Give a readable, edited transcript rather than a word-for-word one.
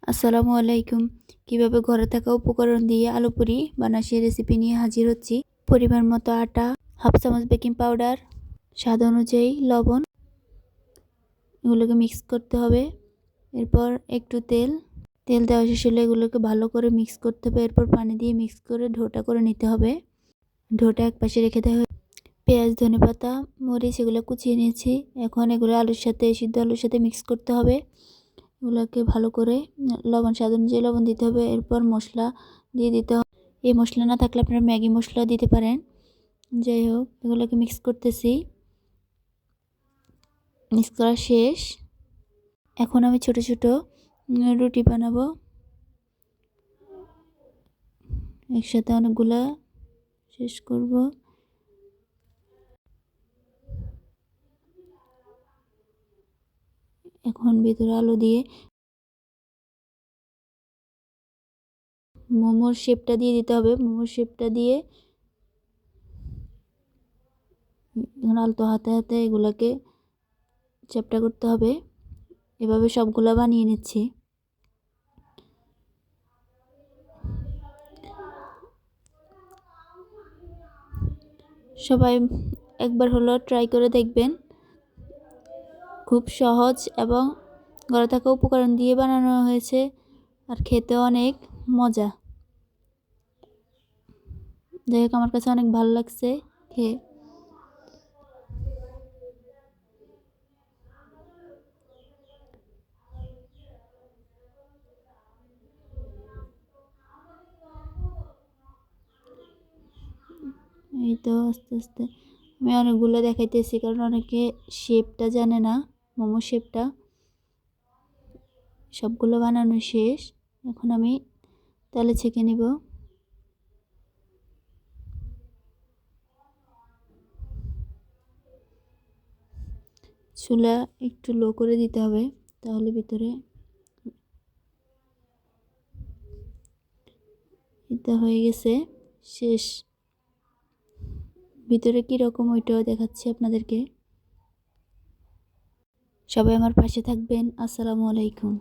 আসসালামু আলাইকুম। কিভাবে ঘরে থাকা উপকরণ দিয়ে আলু পুরি বানাই সেই রেসিপি নিয়ে হাজির হচ্ছি। পরিমাণ মতো আটা, হাফ চামচ বেকিং পাউডার, স্বাদ অনুযায়ী লবণ, এগুলোকে মিক্স করতে হবে। এরপর একটু তেল দেওয়া শেষ হলে এগুলোকে ভালো করে মিক্স করতে হবে। এরপর পানি দিয়ে মিক্স করে ডোটা করে নিতে হবে। ডোটা এক পাশে রেখে দেওয়া হবে। পেঁয়াজ, ধনেপাতা, মরিচ এগুলো কুচিয়ে নিয়েছি। এখন এগুলো সিদ্ধ আলুর সাথে মিক্স করতে হবে। এগুলোকে ভালো করে লবণ স্বাদ অনুযায়ী লবণ দিতে হবে। এরপর মশলা দিয়ে দিতে হবে। এই মশলা না থাকলে আপনারা ম্যাগি মশলা দিতে পারেন। যাই হোক, এগুলোকে মিক্স করতেছি। মিক্স করা শেষ। এখন আমি ছোট ছোট রুটি বানাবো। একসাথে অনেকগুলা শেষ করব। এখন ভিতরে আলু দিয়ে মোমোর শেপটা দিয়ে দিতে হবে। মোমোর শেপটা দিয়ে আলতো হাতে হাতে এগুলাকে চ্যাপটা করতে হবে। এভাবে সবগুলা বানিয়ে নিচ্ছি। সবাই একবার হলো ট্রাই করে দেখবেন। খুব সহজ এবং ঘরে থাকা উপকরণ দিয়ে বানানো হয়েছে, আর খেতে অনেক মজা। যাই হোক, আমার কাছে অনেক ভালো লাগছে খেয়ে। এই তো আস্তে আস্তে আমি অনেকগুলো দেখাইতেছি, কারণ অনেকে শেপটা জানে না, মোমো শেপটা। সবগুলো বানানো শেষ। এখন আমি তেলে ছেঁকে নিব। চুলা একটু লো করে দিতে হবে, তাহলে ভিতরে এটা হয়ে গেছে। শেষ। ভিতরে কীরকম ওইটাও দেখাচ্ছি আপনাদেরকে। সবাই আমার পাশে থাকবেন। আসসালামু আলাইকুম।